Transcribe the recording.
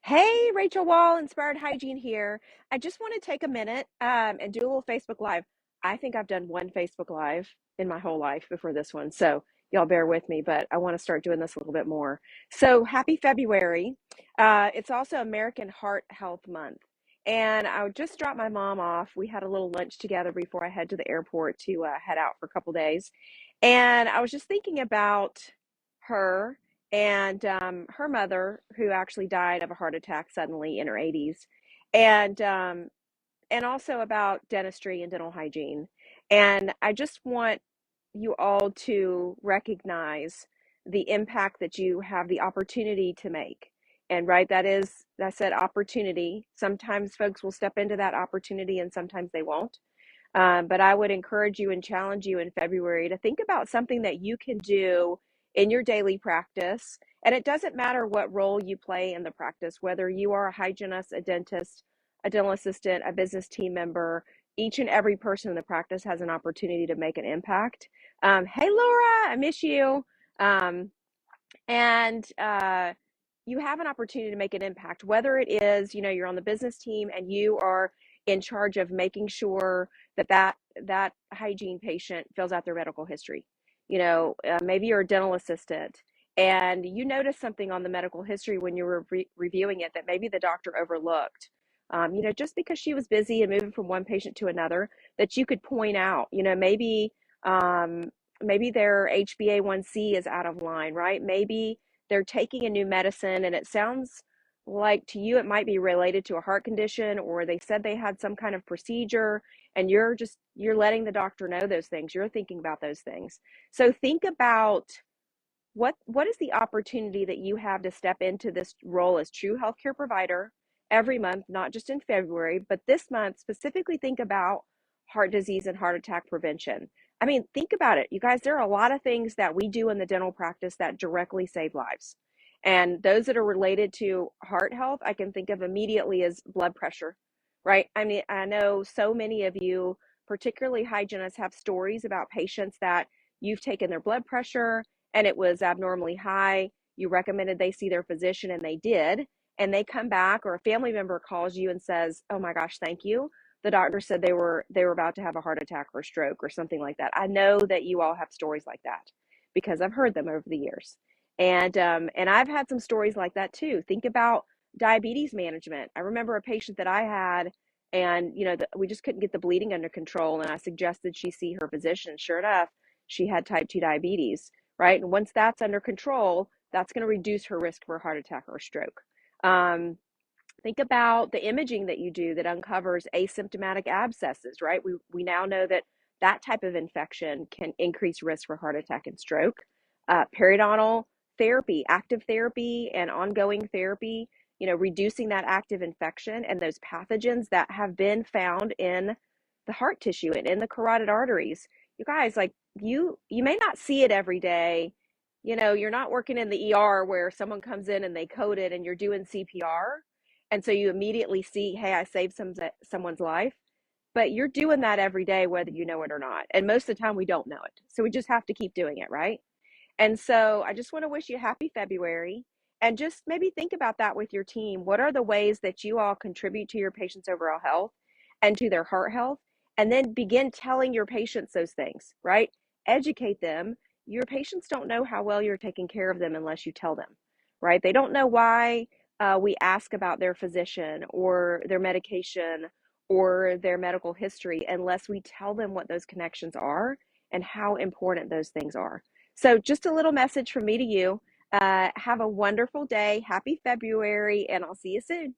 Hey, Rachel Wall, Inspired Hygiene here. I just want to take a minute and do a little Facebook Live. I think I've done one Facebook Live in my whole life before this one, so y'all bear with me, but I want to start doing this a little bit more. So happy February. It's also American Heart Health Month. And I just dropped my mom off. We had a little lunch together before I head to the airport to head out for a couple days. And I was just thinking about her and her mother, who actually died of a heart attack suddenly in her 80s, and also about dentistry and dental hygiene. And I just want you all to recognize the impact that you have the opportunity to make. And right, that said opportunity. Sometimes folks will step into that opportunity and sometimes they won't. But I would encourage you and challenge you in February to think about something that you can do in your daily practice. And it doesn't matter what role you play in the practice, whether you are a hygienist, a dentist, a dental assistant, a business team member, each and every person in the practice has an opportunity to make an impact. Hey, Laura, I miss you. Um, and You have an opportunity to make an impact, whether it is, you're on the business team and you are in charge of making sure that hygiene patient fills out their medical history. Maybe you're a dental assistant and you notice something on the medical history when you were reviewing it that maybe the doctor overlooked. Just because she was busy and moving from one patient to another, that you could point out, um, maybe their HbA1c is out of line, right? Maybe they're taking a new medicine and it sounds like to you it might be related to a heart condition, or they said they had some kind of procedure, and you're letting the doctor know those things. You're thinking about those things. So think about what is the opportunity that you have to step into this role as true healthcare provider every month, not just in February, but this month specifically. Think about heart disease and heart attack prevention. I mean, think about it. You guys, there are a lot of things that we do in the dental practice that directly save lives. And those that are related to heart health, I can think of immediately as blood pressure, right? I mean, I know so many of you, particularly hygienists, have stories about patients that you've taken their blood pressure and it was abnormally high. You recommended they see their physician and they did. And they come back, or a family member calls you and says, "Oh my gosh, thank you. The doctor said they were about to have a heart attack or stroke," or something like that. I know that you all have stories like that because I've heard them over the years. And I've had some stories like that too. Think about diabetes management. I remember a patient that I had, and we just couldn't get the bleeding under control, and I suggested she see her physician. Sure enough, she had type 2 diabetes, right? And once that's under control, that's going to reduce her risk for a heart attack or a stroke. Um, Think about the imaging that you do that uncovers asymptomatic abscesses, right? We now know that that type of infection can increase risk for heart attack and stroke. Periodontal therapy, active therapy, and ongoing therapy, reducing that active infection and those pathogens that have been found in the heart tissue and in the carotid arteries. You guys, like you may not see it every day. You're not working in the ER where someone comes in and they code it and you're doing CPR, and so you immediately see, hey, I saved someone's life. But you're doing that every day, whether you know it or not. And most of the time, we don't know it. So we just have to keep doing it, right? And so I just want to wish you happy February, and just maybe think about that with your team. What are the ways that you all contribute to your patients' overall health and to their heart health? And then begin telling your patients those things, right? Educate them. Your patients don't know how well you're taking care of them unless you tell them, right? They don't know why we ask about their physician or their medication or their medical history unless we tell them what those connections are and how important those things are. So just a little message from me to you. Have a wonderful day. Happy February, and I'll see you soon.